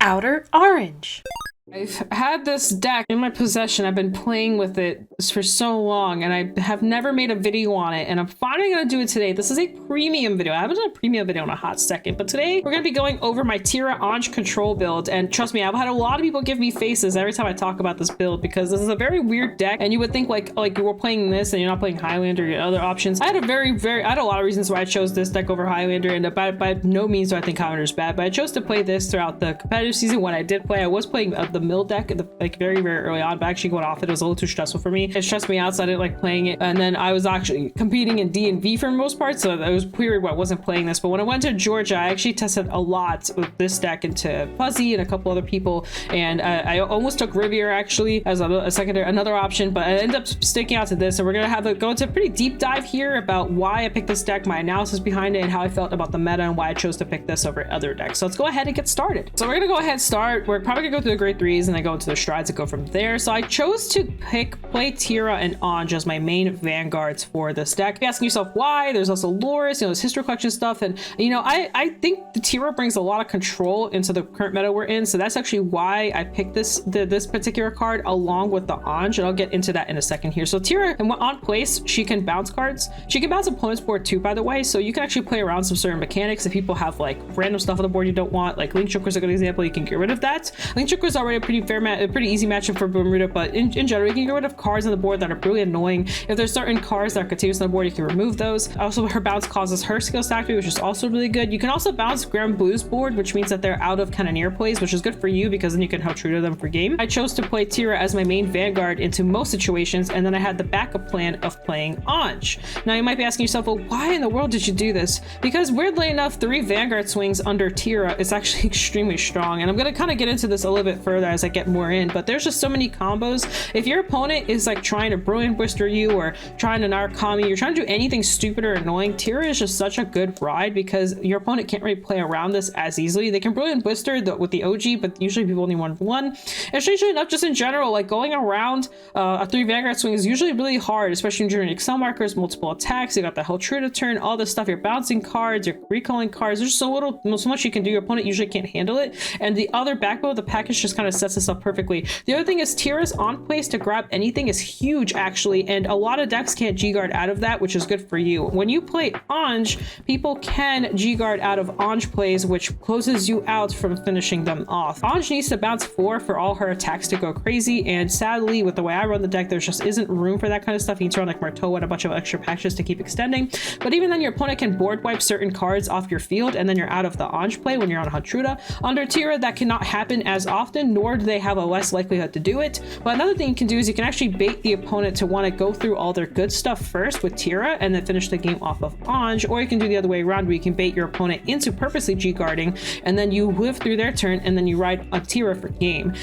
Outer Orange. I've had this deck in my possession. I've been playing with it for so long and I have never made a video on it, and I'm finally gonna do it today. This is a premium video. I haven't done a premium video in a hot second, but today we're gonna be going over my TIRUA control build. And trust me, I've had a lot of people give me faces every time I talk about this build because this is a very weird deck, and you would think like you were playing this and you're not playing Highlander or your other options. I had a lot of reasons why I chose this deck over Highlander, and by no means do I think Highlander is bad, but I chose to play this throughout the competitive season. When I did play, I was playing the mill deck like very early on, but actually going off it was a little too stressful for me. It stressed me out, so I didn't like playing it. And then I was actually competing in D&V for the most part, so it was weird why I wasn't playing this. But when I went to Georgia, I actually tested a lot with this deck into Fuzzy and a couple other people, and I almost took Riviera actually as another option, but I ended up sticking out to this. So we're gonna go into a pretty deep dive here about why I picked this deck, my analysis behind it, and how I felt about the meta and why I chose to pick this over other decks. So let's go ahead and get started. So we're gonna go ahead and start. We're probably gonna go through the grade 3s and then go into the strides and go from there. So I chose to play TIRUA and OuterOrange as my main vanguards for this deck. If you're asking yourself why, there's also Loris, there's history collection stuff, and I think the TIRUA brings a lot of control into the current meta we're in, so that's actually why I picked this particular card along with the OuterOrange, and I'll get into that in a second here. So TIRUA, and on place, she can bounce cards. She can bounce opponent's board too, by the way, so you can actually play around some certain mechanics. If people have like random stuff on the board you don't want, like Link Joker is a good example, you can get rid of that. Link Joker is already a pretty easy matchup for Bermuda, but in general, you can get rid of cards on the board that are really annoying. If there's certain cards that are continuous on the board, you can remove those. Also, her bounce causes her skill to activate, which is also really good. You can also bounce Grand Blue's board, which means that they're out of Cannoneer plays, which is good for you because then you can help true to them for game. I chose to play TIRUA as my main vanguard into most situations, and then I had the backup plan of playing OuterOrange. Now you might be asking yourself, well, why in the world did you do this? Because weirdly enough, 3 vanguard swings under TIRUA is actually extremely strong, and I'm going to kind of get into this a little bit further as I get more in, but there's just so many combos. If your opponent is like trying to Brilliant Blister you or trying to Narukami, you're trying to do anything stupid or annoying, TIRUA is just such a good ride because your opponent can't really play around this as easily. They can Brilliant Blister with the OG, but usually people only 1-1. And strangely enough, just in general, like going around a 3 Vanguard swing is usually really hard, especially during Excel markers, multiple attacks, you got the Hell True to turn, all this stuff, you're bouncing cards, you're recalling cards, there's so much you can do. Your opponent usually can't handle it, and the other backbone of the package just kind of sets this up perfectly. The other thing is TIRUA's on place to grab anything is huge actually, and a lot of decks can't G-guard out of that, which is good for you. When you play OuterOrange, people can G-guard out of OuterOrange plays, which closes you out from finishing them off. OuterOrange needs to bounce 4 for all her attacks to go crazy, and sadly with the way I run the deck, there just isn't room for that kind of stuff. You need to run like Marteau and a bunch of extra packages to keep extending, but even then your opponent can board wipe certain cards off your field, and then you're out of the OuterOrange play when you're on Hatruda. Under TIRUA, that cannot happen as often, nor do they have a less likelihood to do it. But another thing you can do is you can actually bait the opponent to want to go through all their good stuff first with TIRUA and then finish the game off of OuterOrange, or you can do the other way around where you can bait your opponent into purposely G-guarding, and then you live through their turn and then you ride a TIRUA for game.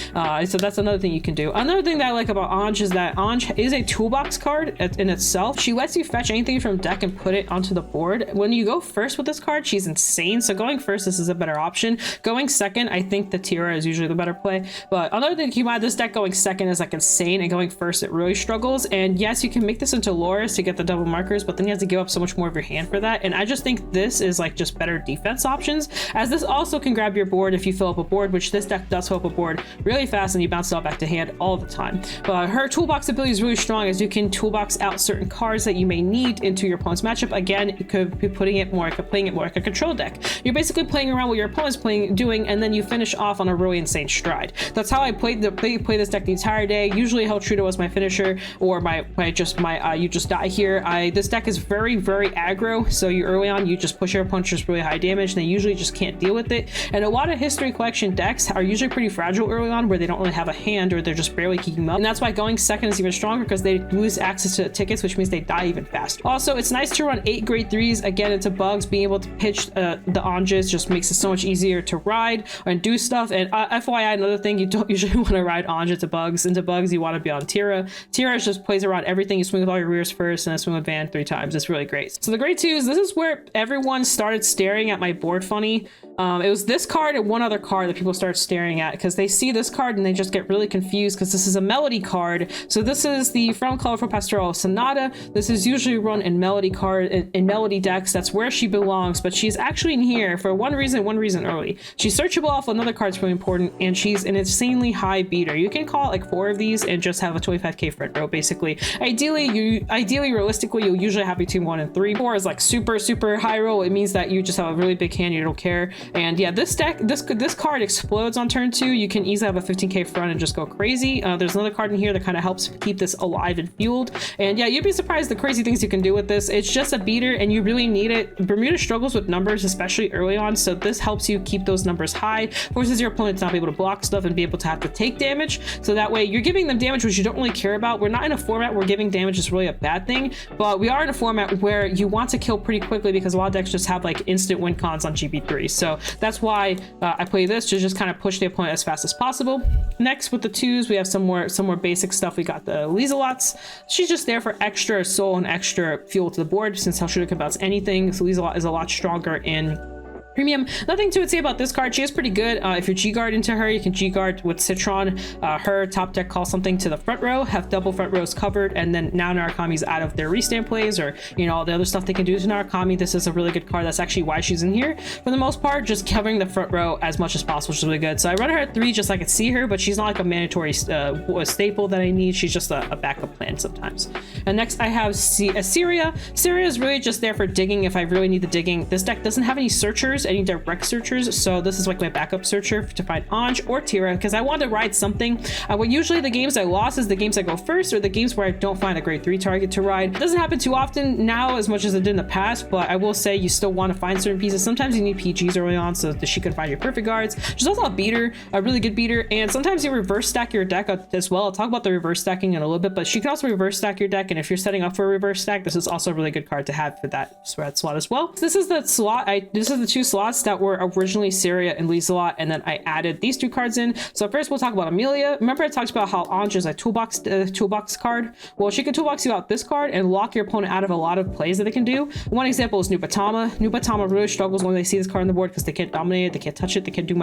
So that's another thing you can do. Another thing that I like about OuterOrange is that OuterOrange is a toolbox card in itself. She lets you fetch anything from deck and put it onto the board. When you go first with this card, she's insane. So going first, this is a better option. Going second, I think the TIRUA is usually the better play. But another thing to keep in mind, this deck going second is like insane, and going first it really struggles. And yes, you can make this into Loris to get the double markers, but then you have to give up so much more of your hand for that. And I just think this is like just better defense options, as this also can grab your board if you fill up a board, which this deck does fill up a board really fast and you bounce it all back to hand all the time. But her toolbox ability is really strong, as you can toolbox out certain cards that you may need into your opponent's matchup. Again, you could be playing it more like a control deck. You're basically playing around what your opponent's doing, and then you finish off on a really insane stride. That's how I play this deck the entire day. Usually Heltruda was my finisher, or you just die here. This deck is very aggro, so you early on you just push your opponent just really high damage, and they usually just can't deal with it. And a lot of history collection decks are usually pretty fragile early on, where they don't really have a hand, or they're just barely keeping up. And that's why going second is even stronger, because they lose access to the tickets, which means they die even faster. Also, it's nice to run 8 grade 3s again into bugs. Being able to pitch the Anjas just makes it so much easier to ride and do stuff. And FYI, another thing. You don't usually want to ride Anj into bugs. Into bugs, you want to be on TIRUA. TIRUA just plays around everything. You swing with all your rears first, and then swing with Van 3 times. It's really great. So the grade 2s, this is where everyone started staring at my board funny. It was this card and one other card that people start staring at because they see this card and they just get really confused because this is a melody card. So this is the From Colorful Pastoral Sonata. This is usually run in melody card in melody decks. That's where she belongs, but she's actually in here for one reason only. She's searchable off another card's really important, and she's an insanely high beater. You can call it like 4 of these and just have a 25k front row basically. Ideally, realistically, you'll usually have between 1 and 3. 4 is like super high roll. It means that you just have a really big hand, you don't care. And yeah, this card explodes on turn 2. You can easily have a 15k front and just go crazy. There's another card in here that kind of helps keep this alive and fueled. And yeah, you'd be surprised the crazy things you can do with this. It's just a beater and you really need it. Bermuda struggles with numbers, especially early on, so this helps you keep those numbers high, forces your opponent to not be able to block stuff and be able to have to take damage. So that way you're giving them damage which you don't really care about. We're not in a format where giving damage is really a bad thing, but we are in a format where you want to kill pretty quickly because a lot of decks just have like instant win cons on GB3. So that's why I play this to just kind of push the opponent as fast as possible. Next with the 2s, we have some more basic stuff. We got the Lizelot's. She's just there for extra soul and extra fuel to the board since Helshuda can bounce anything. So Lizelot is a lot stronger in premium. Nothing to say about this card. She is pretty good. If you're G-Guard into her, you can G-Guard with Citron. Her top deck call something to the front row, have double front rows covered, and then now Narukami's out of their restand plays or, you know, all the other stuff they can do to Narukami. This is a really good card. That's actually why she's in here. For the most part, just covering the front row as much as possible, which is really good. So I run her at 3 just so I could see her, but she's not like a mandatory staple that I need. She's just a backup plan sometimes. And next I have Syria. Syria is really just there for digging if I really need the digging. This deck doesn't have any searchers, any direct searchers, so this is like my backup searcher to find Anj or TIRUA because I want to ride something. Well, usually the games I lost is the games I go first or the games where I don't find a grade 3 target to ride. It doesn't happen too often now as much as it did in the past, but I will say you still want to find certain pieces. Sometimes you need PGs early on so that she can find your perfect guards. She's also a beater, a really good beater, and sometimes you reverse stack your deck as well. I'll talk about the reverse stacking in a little bit, but she can also reverse stack your deck, and if you're setting up for a reverse stack, this is also a really good card to have for that slot as well. So this is the slot. This is the 2 slots that were originally Syria and Lizelot, and then I added these 2 cards in. So first we'll talk about Amelia. Remember I talked about how Anj is a toolbox card? Well, she can toolbox you out this card and lock your opponent out of a lot of plays that they can do. One example is Nupatama. Nupatama really struggles when they see this card on the board because they can't dominate it, they can't touch it, they can't do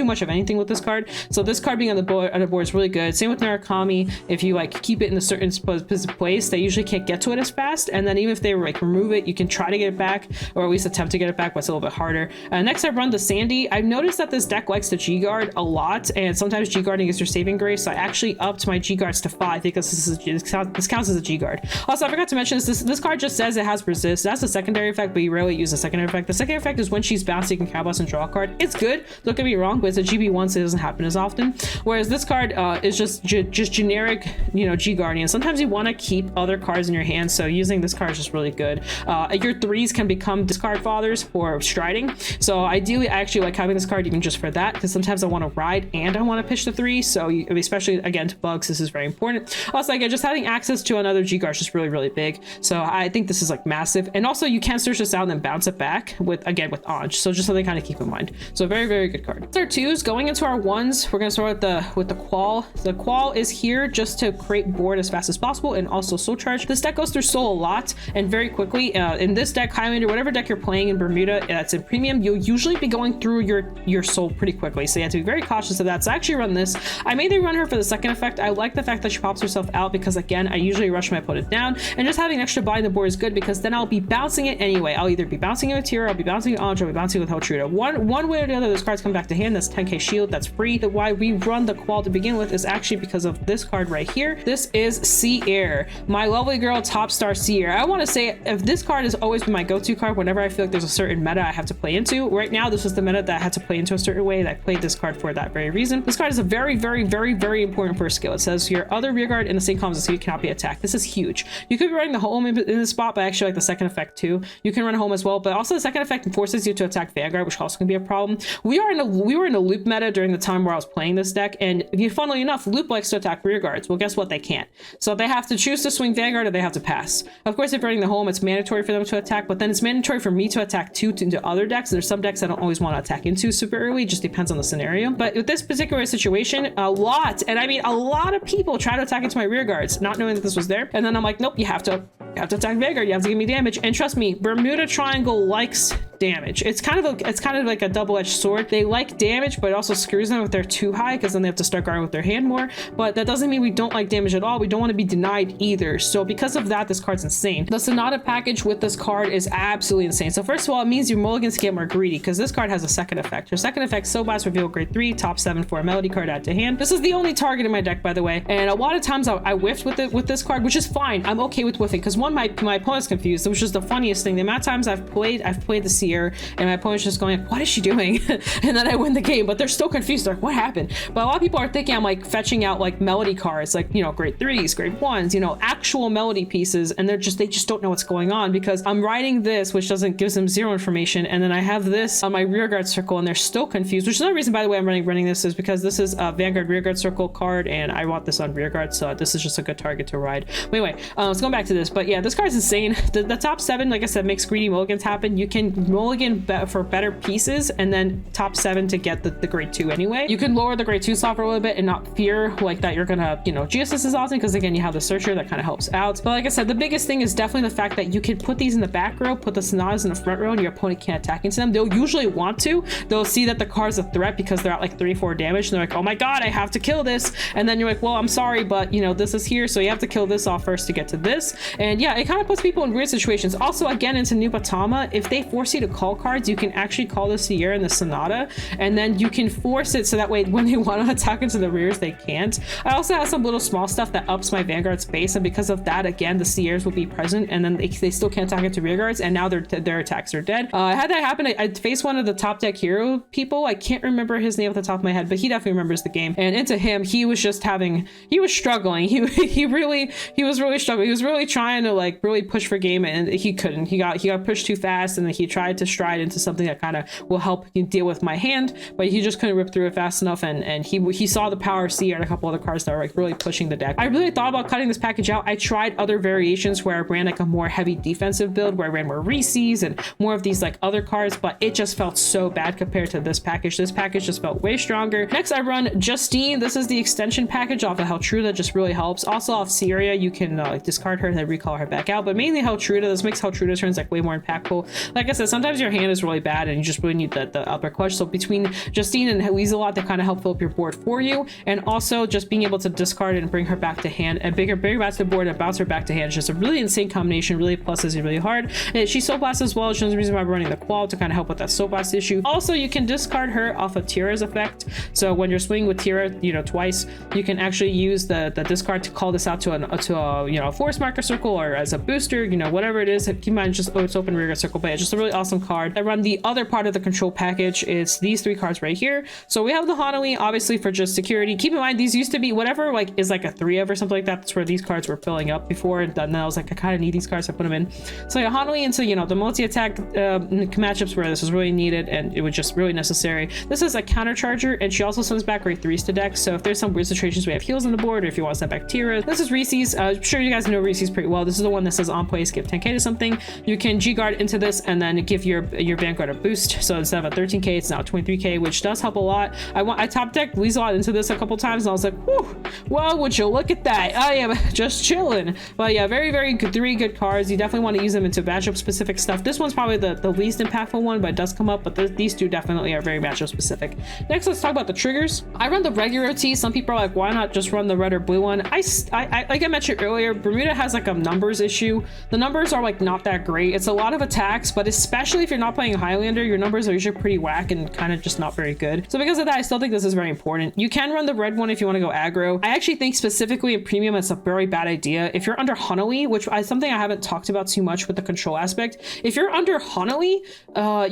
much of anything with this card. So this card being on the board is really good. Same with Narukami. If you like keep it in a certain place, they usually can't get to it as fast, and then even if they like remove it, you can try to get it back, or at least attempt to get it back, but it's a little bit harder. Next I run the Sandy. I've noticed that this deck likes to G-Guard a lot, and sometimes G-Guarding is your saving grace, so I actually upped my G-Guards to 5 because this counts as a G-Guard. Also, I forgot to mention this card just says it has resist. That's a secondary effect, but you rarely use the secondary effect. The secondary effect is when she's bounced, you can Cow Blast and draw a card. It's good, don't get me wrong, but it's a GB1, so it doesn't happen as often. Whereas this card is just generic, you know, G-Guarding. And sometimes you want to keep other cards in your hand, so using this card is just really good. Your 3s can become discard fathers for striding, so ideally I actually like having this card even just for that, because sometimes I want to ride and I want to pitch the 3, so especially again to bugs, this is very important. Also, again, just having access to another G-Guard is just really big, so I think this is like massive. And also you can search this out and then bounce it back with Anj, so just something kind of keep in mind. So very good card. That's our 2s. Going into our 1s, we're gonna start with the Qual. The Qual is here just to create board as fast as possible and also soul charge. This deck goes through soul a lot and very quickly. In this deck, Highlander, whatever deck you're playing in Bermuda that's in premium, you'll usually be going through your soul pretty quickly, so you have to be very cautious of that. So I actually run this. I mainly run her for the second effect. I like the fact that she pops herself out because again, I usually rush my opponent down, and just having extra body in the board is good because then I'll be bouncing it anyway. I'll either be bouncing it with TIRUA, I'll be bouncing it on Anj, I'll be bouncing it with Helshuda. One way or the other, those cards come back to hand. That's 10k shield, that's free. Why we run the Qual to begin with is actually because of this card right here. This is Sea Air, my lovely girl top star Sea Air. I want to say if this card has always been my go-to card whenever I feel like there's a certain meta I have to play into. Right now this was the meta that I had to play into a certain way, and I played this card for that very reason. This card is a very important first skill. It says your other rear guard in the same column as you cannot be attacked. This is huge. You could be running the home in this spot, but I actually like the second effect too. You can run home as well, but also the second effect forces you to attack Vanguard, which also can be a problem. We were in a loop meta during the time where I was playing this deck, and funnily enough, loop likes to attack rear guards. Well, guess what? They can't. So they have to choose to swing Vanguard or they have to pass. Of course, if running the home, it's mandatory for them to attack, but then it's mandatory for me to attack too into other decks. There's some decks I don't always want to attack into super early. It just depends on the scenario. But with this particular situation, a lot of people try to attack into my rear guards, not knowing that this was there. And then I'm like, nope, you have to attack Vanguard. You have to give me damage. And trust me, Bermuda Triangle likes damage. It's kind of like a double-edged sword. They like damage, but it also screws them if they're too high, because then they have to start guarding with their hand more. But that doesn't mean we don't like damage at all. We don't want to be denied either. So because of that, this card's insane. The Sonata package with this card is absolutely insane. So first of all, it means your mulligans get more greedy, because this card has a second effect. Your second effect, Soul Blast, reveal grade 3, top 7 for a melody card add to hand. This is the only target in my deck, by the way. And a lot of times I whiffed with this card, which is fine. I'm okay with whiffing, because one, my opponent's confused, which is the funniest thing. The amount of times I've played the Seer, and my opponent's just going, what is she doing? And then I win the game, but they're still confused. They're like, what happened? But a lot of people are thinking I'm like fetching out like melody cards, like, you know, grade 3s, grade 1s, you know, actual melody pieces, and they just don't know what's going on, because I'm writing this, which gives them zero information, and then I have this on my rearguard circle, and they're still confused, which is another reason, by the way, I'm running this, is because this is a Vanguard rearguard circle card, and I want this on rearguard, so this is just a good target to ride. But anyway, let's go back to this. But yeah, this card's insane. The top 7, like I said, makes greedy mulligans happen. You can mulligan for better pieces, and then top 7 to get the grade 2 anyway. You can lower the grade 2 slot for a little bit and not fear like that you're gonna, you know, GSS is awesome, because again, you have the searcher that kind of helps out. But like I said, the biggest thing is definitely the fact that you can put these in the back row, put the Sonatas in the front row, and your opponent can't attack into them. They'll usually want to. They'll see that the card's a threat because they're at like 3-4 damage, and they're like, oh my god, I have to kill this. And then you're like, well, I'm sorry, but you know, this is here, so you have to kill this off first to get to this. And yeah, it kind of puts people in weird situations. Also, again, into Nupatama, if they force you to call cards, you can actually call the Sierra and the Sonata, and then you can force it so that way when they want to attack into the rears, they can't. I also have some little small stuff that ups my Vanguard's base, and because of that, again, the Sierras will be present, and then they still can't attack into rear guards, and now their attacks are dead. I had that happen. I faced one of the top deck hero people. I can't remember his name off the top of my head, but he definitely remembers the game. And into him, he was struggling. He was really struggling. He was really trying to like really push for game, and he couldn't. He got pushed too fast, and then he tried to stride into something that kind of will help you deal with my hand, but he just couldn't rip through it fast enough, and he saw the power of Seer and a couple other cards that were like really pushing the deck. I really thought about cutting this package out. I tried other variations where I ran like a more heavy defensive build, where I ran more Reese's and more of these like other cards, but it just felt so bad compared to this package. This package just felt way stronger. Next, I run Justine. This is the extension package off of Heltruda, that just really helps. Also off Syria, you can discard her and then recall her back out, but mainly Heltruda. This makes Heltruda turns like way more impactful. Like I said, sometimes your hand is really bad and you just really need the upper clutch. So between Justine and Lieselot, they kind of help fill up your board for you, and also just being able to discard it and bring her back to hand, and bring her back to the board and bounce her back to hand is just a really insane combination. Really pluses it really hard. And she Soul Blast as well, which is the reason why I'm running the Qual, to kind of help with that Soul Blast issue. Also, you can discard her off of TIRUA's effect. So when you're swinging with TIRUA, you know, twice, you can actually use the discard to call this out to a you know, force marker circle, or as a booster, you know, whatever it is. Keep in mind, just it's open rear circle, but it's just a really awesome card. I run the other part of the control package. It's these 3 cards right here. So we have the Hanoi, obviously, for just security. Keep in mind, these used to be whatever like is like a 3 of or something like that. That's where these cards were filling up before, and then I was like, I kind of need these cards, so I put them in. So yeah, Hanoi into, you know, the multi-attack matchups where this is really needed, and it was just really necessary. This is a counter charger, and she also sends back grade 3s to decks. So if there's some weird situations we have heals on the board, or if you want to send back TIRUA, this is Reese's. I'm sure you guys know Reese's pretty well. This is the one that says on place, give 10k to something. You can G-guard into this and then give your Vanguard a boost. So instead of a 13k, it's now 23k, which does help a lot. I top decked Lieselot into this a couple times, and I was like, whew, well, would you look at that? I am just chilling. But yeah, very, very good, 3 good cards. You definitely want to use them into matchup specific stuff. This one's probably the least impactful one, but it does come up. But these 2 definitely are very matchup specific. Next, let's talk about the triggers. I run the regular OT. Some people are like, why not just run the red or blue one? I like I mentioned earlier, Bermuda has like a numbers issue. The numbers are like not that great. It's a lot of attacks, but especially if you're not playing Highlander, your numbers are usually pretty whack and kind of just not very good. So because of that, I still think this is very important. You can run the red one if you want to go aggro. I actually think specifically in premium, it's a very bad idea. If you're under Hanoi, which is something I haven't talked about too much with the control aspect, if you're under Hanoi,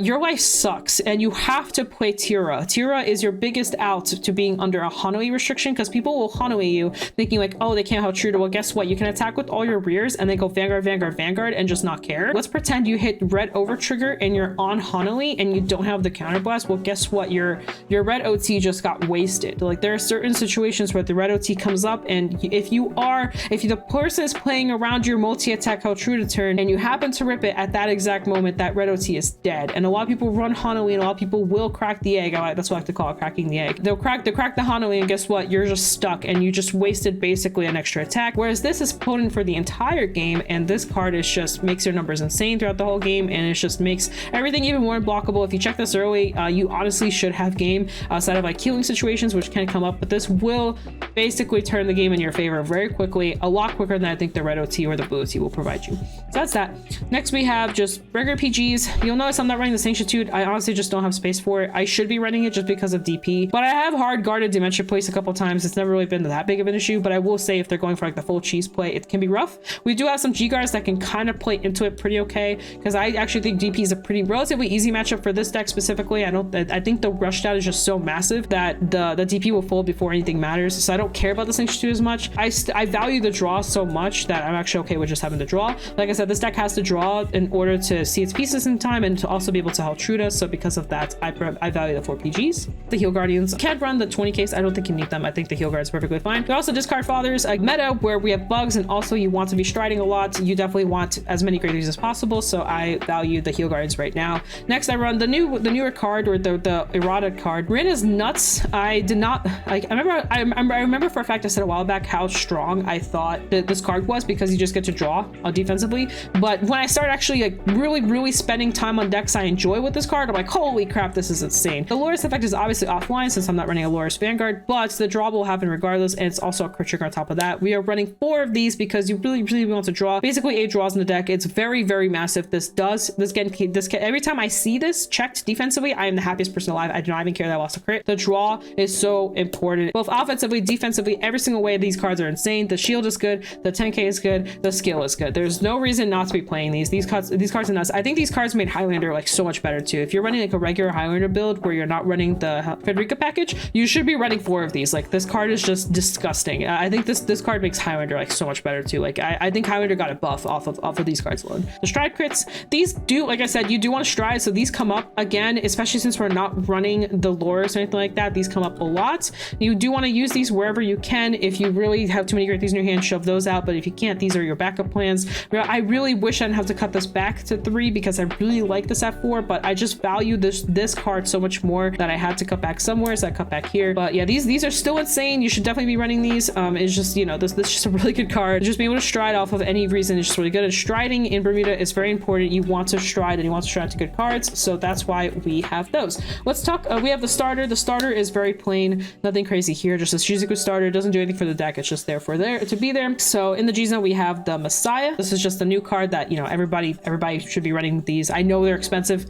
your life sucks and you have to play TIRUA. TIRUA is your biggest out to being under a Hanoi restriction, because people will Hanoi you thinking like, oh, they can't help Truda. Well, guess what? You can attack with all your rears, and and then go Vanguard, Vanguard, Vanguard, and just not care. Let's pretend you hit red over trigger and you're on Hanali and you don't have the counterblast. Well, guess what? Your red OT just got wasted. Like, there are certain situations where the red OT comes up, and if the person is playing around your multi-attack Haltruda turn and you happen to rip it at that exact moment, that red OT is dead. And a lot of people run Hanali, and a lot of people will crack the egg. That's what I like to call it, cracking the egg. They'll crack the Hanali, and guess what? You're just stuck, and you just wasted basically an extra attack. Whereas this is potent for the entire game, and this card is just makes your numbers insane throughout the whole game, and it just makes everything even more blockable. If you check this early, you honestly should have game outside of like healing situations, which can come up, but this will basically turn the game in your favor very quickly, a lot quicker than I think the red OT or the blue OT will provide you. So that's that. Next we have just regular PGs. You'll notice I'm not running the Sanctitude. I honestly just don't have space for it. I should be running it just because of DP, but I have hard guarded Dementia Place a couple times. It's never really been that big of an issue, but I will say if they're going for like the full cheese play, it can be rough. We do have some G guards that can kind of play into it pretty okay, because I actually think DP is a relatively easy matchup for this deck specifically. I think the rush down is just so massive that the DP will fold before anything matters, so I don't care about the Sanctitude as much. I value the draw so much that I'm actually okay with just having to draw. Like I said, this deck has to draw in order to see its pieces in time and to also be able to help Haltruda, so because of that, I value the 4 PGs. The Heal Guardians can't run the 20 case. I don't think you need them. I think the Heal Guard is perfectly fine. We also discard Fathers, a meta where we have bugs and also you want to be striding a lot. You definitely want as many Great Threes as possible, so I value the Heal Guardians right now. Next, I run the newer card, or the erotic card. Rin is nuts. I did not like. I remember for a fact I said a while back how strong I thought that this card was, because you just get to draw defensively. But when I start actually like really spending time on decks I enjoy with this card, I'm like, holy crap, this is insane. The Loris effect is obviously offline since I'm not running a Loris Vanguard, but the draw will happen regardless, and it's also a crit trigger on top of that. We are running 4 of these because you really want to draw. Basically 8 draws in the deck. It's very massive. This every time I see this checked defensively, I am the happiest person alive. I do not even care that I lost a crit. The draw is so important, both offensively, defensively, every single way. These cards are insane. The shield is good, the 10k is good, the skill is good. There's no reason not to be playing these cards are nuts. I think these cards made Highlander like so much better too. If you're running like a regular Highlander build where you're not running the Frederica package, you should be running 4 of these. Like, this card is just disgusting. I think this card makes Highlander like so much better too. Like, I think Highlander got a buff off of these cards alone. The stride crits, these do, like I said, you do want to stride, so these come up again, especially since we're not running the Loris or anything like that. These come up a lot. You do want to use these wherever you can. If you really have too many Great Threes in your hand, shove those out, but if you can't, these are your backup plans. I really wish I didn't have to cut this back to 3 because I really like this at 4, but I just value this card so much more that I had to cut back somewhere, so I cut back here. But yeah, these are still insane. You should definitely be running these. It's just, you know, this is just a really good card. Just being able to stride off of any reason is just really good, and striding in Bermuda is very important. You want to stride, and you want to stride to good cards, so that's why we have those. Let's talk, we have the starter. The starter is very plain, nothing crazy here, just a Shizuku starter. It doesn't do anything for the deck, it's just there to be there. So in the G zone we have the Messiah. This is just a new card that, you know, everybody should be running these. I know they're expensive.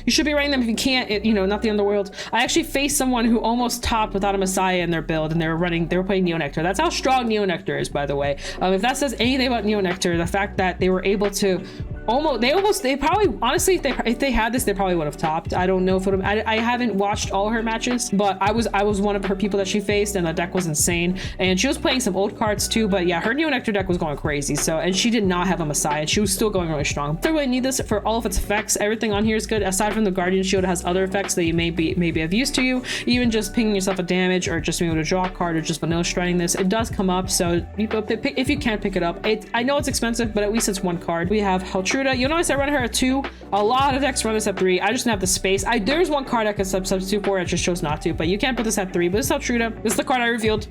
You should be running them. If you can't, you know, not the underworld. I actually faced someone who almost topped without a Messiah in their build, and they were playing Neo Nectar. That's how strong Neo Nectar is, by the way. If that says anything about Neo Nectar, the fact that they were able to they probably, honestly, if they had this, they probably would have topped. I don't know if it would have, I haven't watched all her matches, but I was one of her people that she faced, and the deck was insane. And she was playing some old cards too, but yeah, her Neo Nectar deck was going crazy. So, and she did not have a Messiah, and she was still going really strong. I really need this for all of its effects. Everything on here is good. Aside from the Guardian Shield, it has other effects that you maybe have used to you. Even just pinging yourself a damage, or just being able to draw a card, or just vanilla striding this, it does come up. So if you can pick it up, I know it's expensive, but at least it's one card. We have Haltruda. You'll notice I run her at 2. A lot of decks run this at 3. I just don't have the space. There's one card I could substitute for. I just chose not to, but you can put this at 3. But this is Haltruda. This is the card I revealed.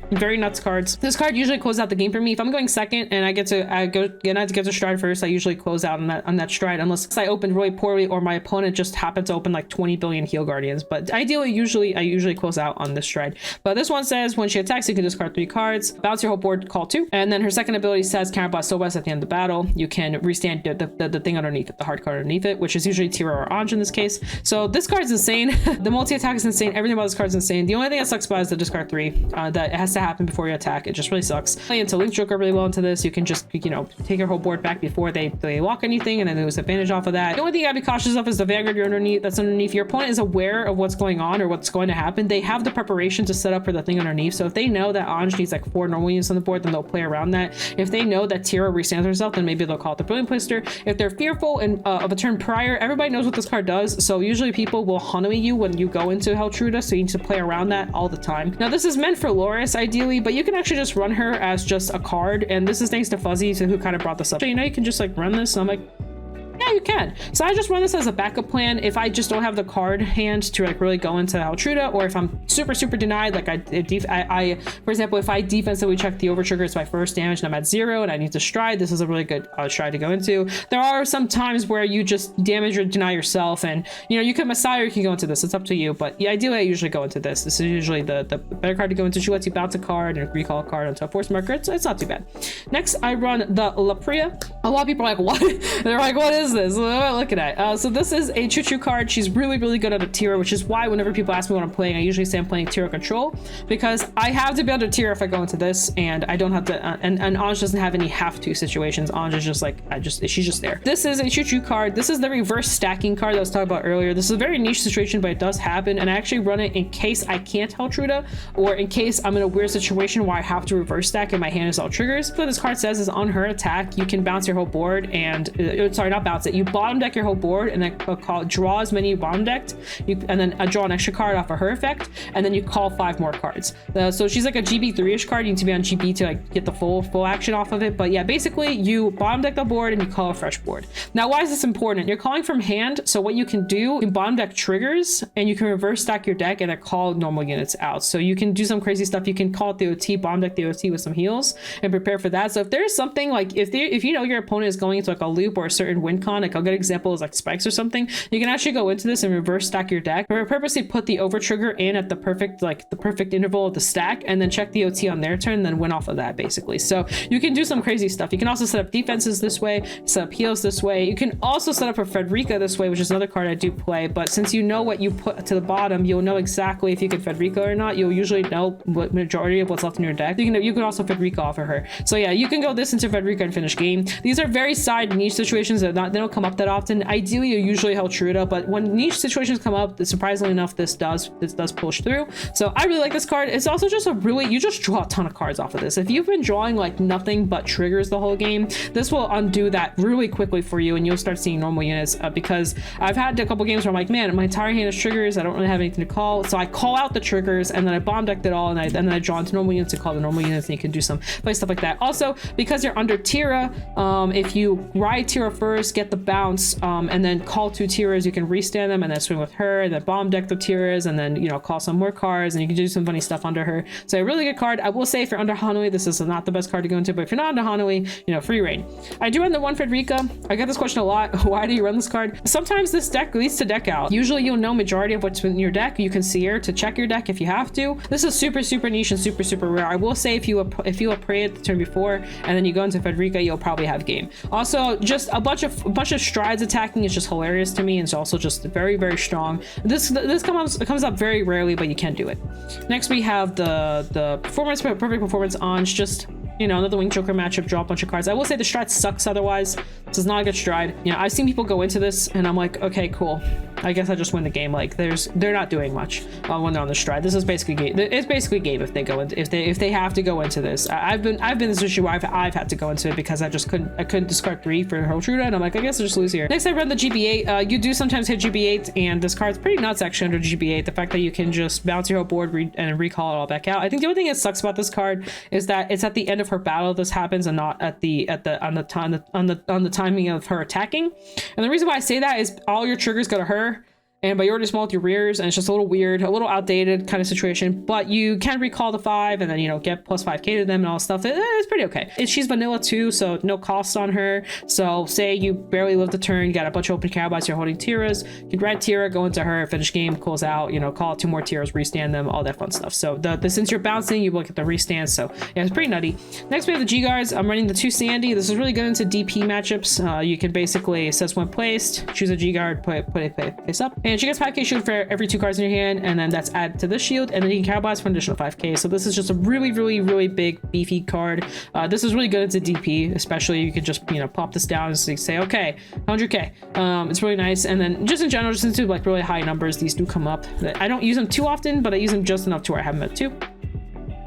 Very nuts cards. This card usually closes out the game for me. If I'm going second and I get to stride first, I usually close out on that stride, unless I opened really poorly or my opponent just happened to open like 20 billion Heal Guardians. But ideally, I usually close out on this stride. But this one says when she attacks, you can discard 3 cards, bounce your whole board, call 2, and then her second ability says counterblast Soul Blast at the end of the battle. You can restand the thing underneath it, the hard card underneath it, which is usually TIRUA or OuterOrange in this case. So this card's insane. The multi-attack is insane. Everything about this card is insane. The only thing that sucks about it is the discard 3. That it has to happen before you attack. It just really sucks. Play into Link Joker really well into this. You can just, you know, take your whole board back before they walk anything, and then lose advantage off of that. The only thing you gotta be cautious of is the Vanguard that's underneath. Your opponent is aware of what's going on or what's going to happen. They have the preparation to set up for the thing underneath. So if they know that Orange needs like 4 normal units on the board, then they'll play around that. If they know that TIRUA restands herself, then maybe they'll call it the Brilliant Blister. If they're fearful of a turn prior, everybody knows what this card does. So usually people will Hanoi you when you go into Heltruda, so you need to play around that all the time. Now this is meant for Loris ideally, but you can actually just run her as just a card, and this is thanks to Fuzzy, who kind of brought this up. So you know, you can just like run this, and I'm like, yeah, you can. So I just run this as a backup plan if I just don't have the card hand to like really go into Heltruda, or if I'm super denied, like I for example, if I defensively check the over trigger, it's my first damage and I'm at 0 and I need to stride, this is a really good stride to go into. There are some times where you just damage or deny yourself, and you know, you can Messiah or you can go into this, it's up to you, but yeah, ideally I usually go into this. This is usually the better card to go into. She lets you bounce a card and recall a card onto a force marker. It's not too bad. Next I run the Lapria. A lot of people are like, what? They're like, what is this? What am I looking at? So this is a Choo-Choo card. She's really good at a TIRUA, which is why whenever people ask me what I'm playing, I usually say I'm playing TIRUA Control, because I have to be able to TIRUA if I go into this, and I don't have to, and Anj doesn't have any have to situations. Anj is just like, she's just there. This is a Choo-Choo card. This is the reverse stacking card that I was talking about earlier. This is a very niche situation, but it does happen, and I actually run it in case I can't Heltruda, or in case I'm in a weird situation where I have to reverse stack and my hand is all triggers. What this card says is on her attack, you can bounce your whole board, and sorry, not bounce it, you bottom deck your whole board, and then draw as many you bottom decked, and then draw an extra card off of her effect, and then you call 5 more cards. So she's like a GB3-ish card. You need to be on GB to like get the full action off of it, but yeah, basically you bottom deck the board and you call a fresh board. Now why is this important? You're calling from hand, so what you can do, you can bottom deck triggers, and you can reverse stack your deck and then call normal units out. So you can do some crazy stuff. You can call it the OT, bottom deck the OT with some heals, and prepare for that. So if there's something like, if you know your opponent is going into like a loop or a certain win con, like a good example is like spikes or something, you can actually go into this and reverse stack your deck, or purposely put the over trigger in at the perfect interval of the stack, and then check the OT on their turn, and then win off of that basically. So you can do some crazy stuff. You can also set up defenses this way, set up heals this way. You can also set up a Frederica this way, which is another card I do play, but since you know what you put to the bottom, you'll know exactly if you can Frederica or not. You'll usually know what majority of what's left in your deck. You can also Frederica off of her. So yeah, you can go this into Frederica and finish game. These are very side niche situations that they don't come up that often. Ideally you usually Heltruda, but when niche situations come up, surprisingly enough, this does push through. So I really like this card. It's also just you just draw a ton of cards off of this. If you've been drawing like nothing but triggers the whole game, this will undo that really quickly for you, and you'll start seeing normal units, because I've had a couple games where I'm like, man, my entire hand is triggers, I don't really have anything to call, so I call out the triggers and then I bomb decked it all, and then I draw into normal units to call the normal units, and you can do some play stuff like that. Also, because you're under TIRUA, if you ride TIRUA first, get the bounce, and then call 2 TIRUAs, you can restand them and then swing with her, and then bomb deck the TIRUAs, and then, you know, call some more cards, and you can do some funny stuff under her. So a really good card. I will say if you're under Hanoi, this is not the best card to go into, but if you're not under Hanoi, you know, free reign. I do run the one Frederica. I get this question a lot. Why do you run this card? Sometimes this deck leads to deck out. Usually you'll know majority of what's in your deck. You can see her to check your deck if you have to. This is super niche and super rare. I will say if you pray it the turn before and then you go into Frederica, you'll probably have game. Also, just a bunch of strides attacking is just hilarious to me, and it's also just very strong. This comes up very rarely, but you can do it. Next we have the performance, perfect performance on just, you know, another Wing Joker matchup, draw a bunch of cards. I will say the stride sucks otherwise. This is not a good stride. You know, I've seen people go into this and I'm like, okay, cool. I guess I just win the game. Like they're not doing much when they're on the stride. This is basically game. It's basically game if they go into, if they have to go into this. I've been in this issue where I've had to go into it because I couldn't discard 3 for Heltruda, and I'm like, I guess I'll just lose here. Next I run the GB8. You do sometimes hit GB8, and this card's pretty nuts actually under GB8. The fact that you can just bounce your whole board and recall it all back out. I think the only thing that sucks about this card is that it's at the end of her battle this happens, and not on the timing of her attacking. And the reason why I say that is all your triggers go to her, and but you already small with your rears, and it's just a little weird, a little outdated kind of situation. But you can recall the 5 and then, you know, get plus 5k to them and all stuff. It's pretty okay. She's vanilla too, so no costs on her. So say you barely live the turn, you got a bunch of open cowboys, you're holding TIRUAs, you can red TIRUA, go into her, finish game, close out, you know, call 2 more TIRUAs, restand them, all that fun stuff. So since you're bouncing, you look at the restand. So yeah, it's pretty nutty. Next we have the G guards. I'm running the 2 Sandy. This is really good into DP matchups. You can basically, it says when placed, choose a G guard, put it face up, and she gets 5k shield for every 2 cards in your hand, and then that's added to this shield, and then you can counter blast for an additional 5k. So this is just a really big beefy card. This is really good into DP, especially. You could just, you know, pop this down and say, okay, 100k. It's really nice. And then just in general, just into like really high numbers, these do come up. I don't use them too often, but I use them just enough to where I have them at 2.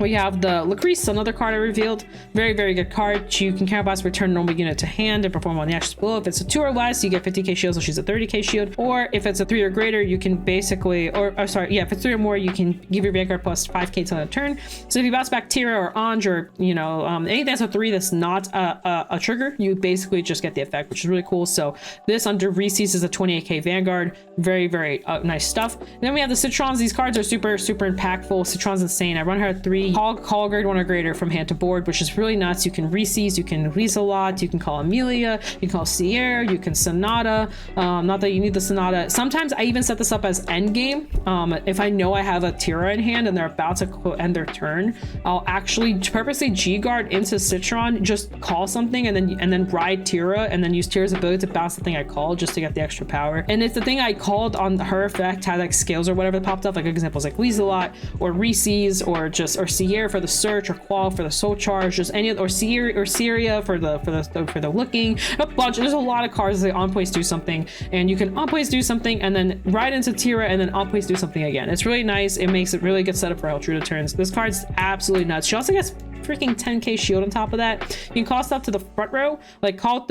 We have the Lucrece, another card I revealed. Very good card. You can counterblast, return a normal unit to hand, and perform on the actions below. If it's a 2 or less, you get 50k shield, so she's a 30k shield. Or if it's a 3 or greater, you can basically, if it's 3 or more, you can give your Vanguard plus 5k till the turn. So if you bounce back TIRUA or OuterOrange, or, you know, anything that's a 3 that's not a trigger, you basically just get the effect, which is really cool. So this under Reese's is a 28k Vanguard. Very nice stuff. And then we have the Citrons. These cards are super impactful. Citron's insane. I run her at 3. Call grade 1 or greater from hand to board, which is really nuts. You can Reese's, you can Weasel-Lot, you can call Amelia, you can call Sierra, you can Sonata. Not that you need the Sonata. Sometimes I even set this up as endgame. If I know I have a TIRUA in hand and they're about to end their turn, I'll actually purposely G-guard into Citron, just call something, and then ride TIRUA, and then use TIRUA's ability to bounce the thing I called just to get the extra power. And if the thing I called on her effect had like scales or whatever that popped up, like examples like Weasel-Lot or Reese's or Sierra for the search, or Qual for the soul charge, just any or Syria for the looking, a bunch. There's a lot of cards that on place do something, and you can on place do something and then ride into TIRUA and then on place do something again. It's really nice. It makes it really good setup for Eltruda turns. This card's absolutely nuts. She also gets freaking 10k shield on top of that. You can call stuff to the front row, like call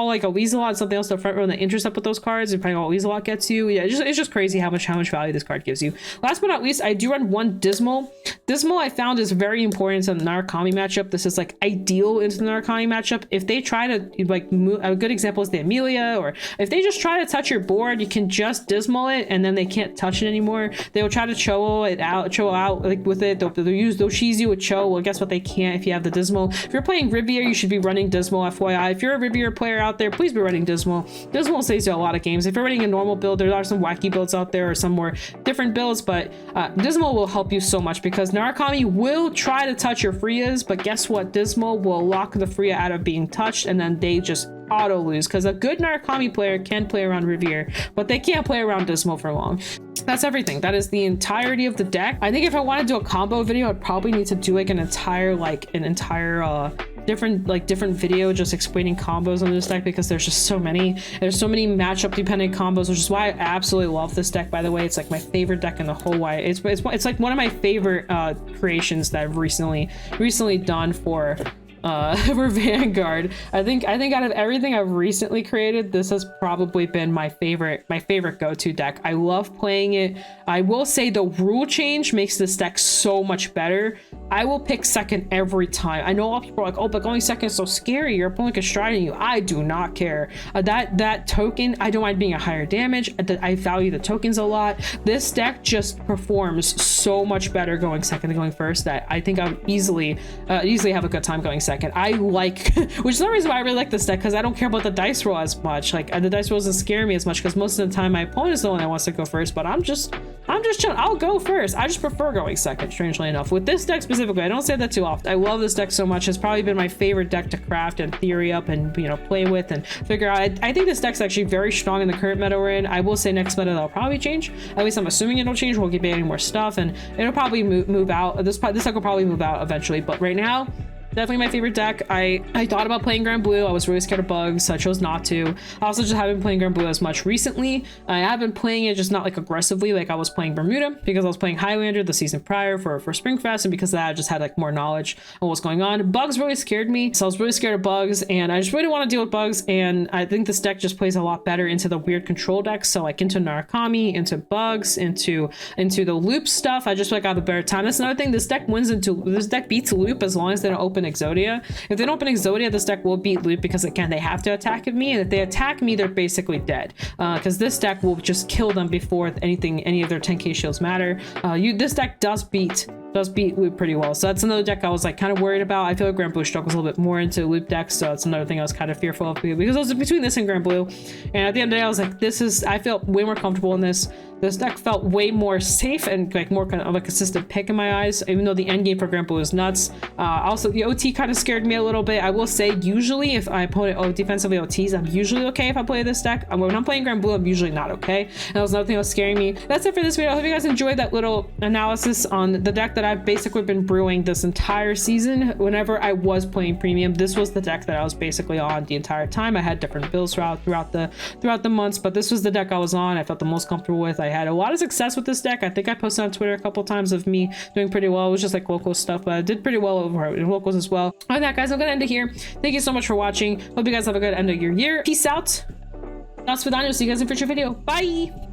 like a Weasel-Lot and something else to the front row, and then intercept with those cards, depending on what Weasel-Lot gets you. Yeah, it's just crazy how much value this card gives you. Last but not least, I do run 1 Dismal. Dismal I found is very important in the Narukami matchup. This is like ideal into the Narukami matchup. If they try to like move, a good example is the Amelia, or if they just try to touch your board, you can just Dismal it and then they can't touch it anymore. They will try to Cho out like with it. They'll cheese you with Cho. Well, guess what? They can't if you have the Dismal. If you're playing Riviera, you should be running Dismal, FYI. If you're a Riviera player out there, please be running Dismal. Dismal saves you a lot of games. If you're running a normal build, there are some wacky builds out there or some more different builds, but Dismal will help you so much because Narukami will try to touch your Freas, but guess what? Dismal will lock the Freya out of being touched, and then they just auto lose, because a good Narukami player can play around Riviera, but they can't play around Dismal for long. That's everything. That is the entirety of the deck. I think if I want to do a combo video, I'd probably need to do like an entire different video just explaining combos on this deck, because there's so many matchup dependent combos, which is why I absolutely love this deck. By the way, it's like my favorite deck in the whole wide. It's like one of my favorite creations that I've recently done for Vanguard. I think out of everything I've recently created, this has probably been my favorite go-to deck. I love playing it. I will say the rule change makes this deck so much better. I will pick second every time. I know a lot of people are like, oh, but going second is so scary. Your opponent is striding you. I do not care. That token, I don't mind being a higher damage. I value the tokens a lot. This deck just performs so much better going second than going first that I think I would easily have a good time going second. I like, which is the reason why I really like this deck, because I don't care about the dice roll as much. Like the dice roll doesn't scare me as much, because most of the time my opponent is the one that wants to go first, but I'm just chilling. I'll go first. I just prefer going second, strangely enough. With this deck specifically, I don't say that too often. I love this deck so much. It's probably been my favorite deck to craft and theory up and, you know, play with and figure out. I think this deck's actually very strong in the current meta we're in. I will say next meta that'll probably change. At least I'm assuming it'll change. We'll get adding more stuff, and it'll probably move out. This deck will probably move out eventually, but right now, definitely my favorite deck. I thought about playing Grand Blue. I was really scared of bugs, so I chose not to. I also just haven't been playing Grand Blue as much recently. I have been playing it, just not like aggressively like I was playing Bermuda, because I was playing Highlander the season prior for Springfest, and because of that I just had like more knowledge on what's going on. Bugs really scared me, so I was really scared of bugs, and I just really want to deal with bugs, and I think this deck just plays a lot better into the weird control decks, so like into Narukami, into bugs, into the loop stuff. I just feel like I have a better time. That's another thing. This deck beats loop as long as they don't open Exodia. If they don't open Exodia, this deck will beat loop, because again, they have to attack me, and if they attack me, they're basically dead, because this deck will just kill them before any of their 10k shields matter. This deck does beat does beat loop pretty well. So that's another deck I was like kind of worried about. I feel like Grand Blue struggles a little bit more into loop decks, so that's another thing I was kind of fearful of because I was between this and Grand Blue. And at the end of the day, I was like, I felt way more comfortable in this. This deck felt way more safe and like more kind of a consistent pick in my eyes, even though the end game for Grand Blue is nuts. Also, the OT kind of scared me a little bit. I will say, usually if I opponent defensively OTs, I'm usually okay if I play this deck. When I'm playing Grand Blue, I'm usually not okay. And that was another thing that was scaring me. That's it for this video. I hope you guys enjoyed that little analysis on the deck that I've basically been brewing this entire season. Whenever I was playing premium, this was the deck that I was basically on the entire time. I had different builds throughout the months, but this was the deck I was on. I felt the most comfortable with. I had a lot of success with this deck. I think I posted on Twitter a couple times of me doing pretty well. It was just like local stuff, but I did pretty well over in locals as well. Other than that, guys, I'm gonna end it here. Thank you so much for watching. Hope you guys have a good end of your year. Peace out. That's for Daniel. See you guys in a future video. Bye.